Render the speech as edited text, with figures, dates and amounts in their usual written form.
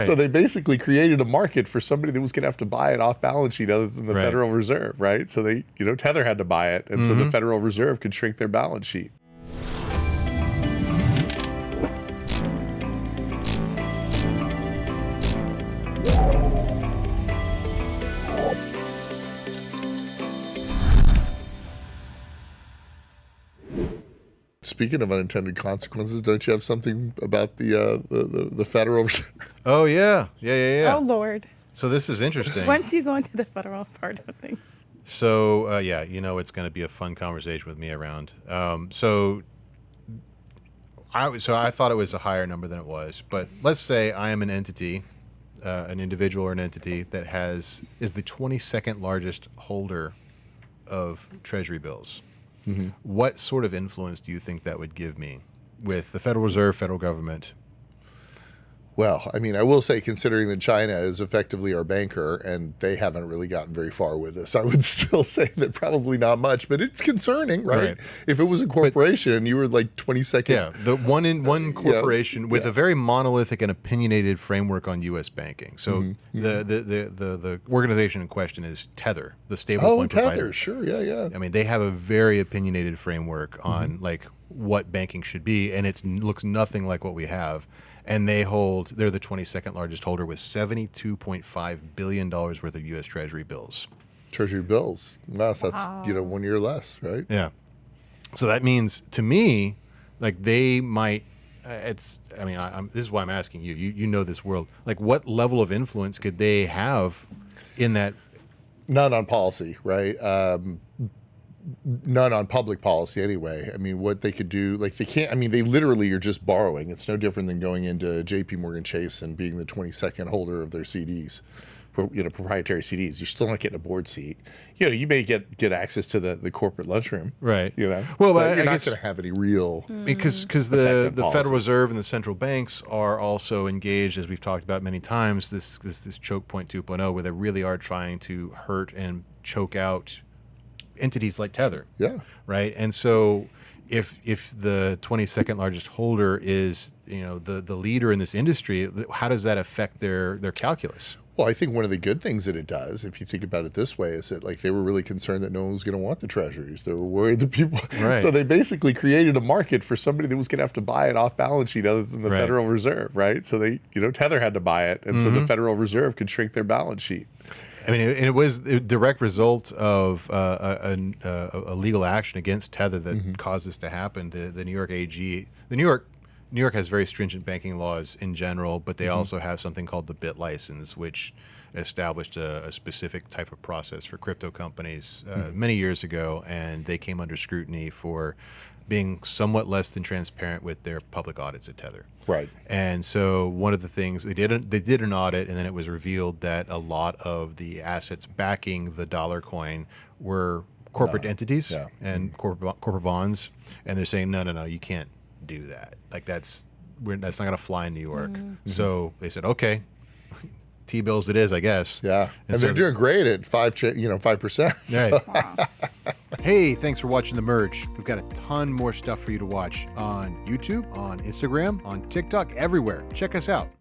So they basically created a market for somebody that was going to have to buy it off balance sheet other than the Federal Reserve, right? So they, Tether had to buy it. And so the Federal Reserve could shrink their balance sheet. Speaking of unintended consequences, don't you have something about the Federal Reserve? Oh, yeah. Oh, Lord. So this is interesting. Once you go into the federal part of things. So, it's going to be a fun conversation with me around. So I thought it was a higher number than it was. But let's say I am an entity, an individual or an entity that is the 22nd largest holder of Treasury Bills. Mm-hmm. What sort of influence do you think that would give me with the Federal Reserve, federal government? Well, I mean, I will say, considering that China is effectively our banker and they haven't really gotten very far with this, I would still say that probably not much, but it's concerning, right? If it was a corporation and you were like 22nd. Yeah, the one corporation with a very monolithic and opinionated framework on U.S. banking. So the organization in question is Tether, the stablecoin provider. Tether, sure, yeah. I mean, they have a very opinionated framework on like what banking should be, and it looks nothing like what we have. And they're the 22nd largest holder with $72.5 billion worth of U.S. Treasury bills. Treasury bills. That's 1 year less, right? Yeah. So that means, to me, like they might, this is why I'm asking you. You know this world. Like, what level of influence could they have in that? None on policy, right? None on public policy anyway. I mean, what they could do, like they literally are just borrowing. It's no different than going into JP Morgan Chase and being the 22nd holder of their CDs, proprietary CDs. You're still not getting a board seat. You may get access to the corporate lunchroom. Right. Well, but you're not going to have any real because the Federal Reserve and the central banks are also engaged, as we've talked about many times, this choke point 2.0, where they really are trying to hurt and choke out entities like Tether. Yeah. Right. And so if the 22nd largest holder is, the leader in this industry, how does that affect their calculus? Well, I think one of the good things that it does, if you think about it this way, is that like they were really concerned that no one was going to want the treasuries. They were worried that people. Right. So they basically created a market for somebody that was going to have to buy it off balance sheet other than the Federal Reserve, right? So they, Tether had to buy it, and so the Federal Reserve could shrink their balance sheet. I mean, it was a direct result of a legal action against Tether that caused this to happen. The New York AG, New York has very stringent banking laws in general, but they also have something called the BIT license, which established a specific type of process for crypto companies many years ago, and they came under scrutiny for being somewhat less than transparent with their public audits at Tether. Right. And so one of the things they did an audit, and then it was revealed that a lot of the assets backing the dollar coin were corporate entities and corporate bonds, and they're saying no, you can't do that. Like that's not going to fly in New York. So they said, okay, T-bills it is, I guess. Yeah, and so they're doing great at 5%. Right. Wow. Hey, thanks for watching The Merge. We've got a ton more stuff for you to watch on YouTube, on Instagram, on TikTok, everywhere. Check us out.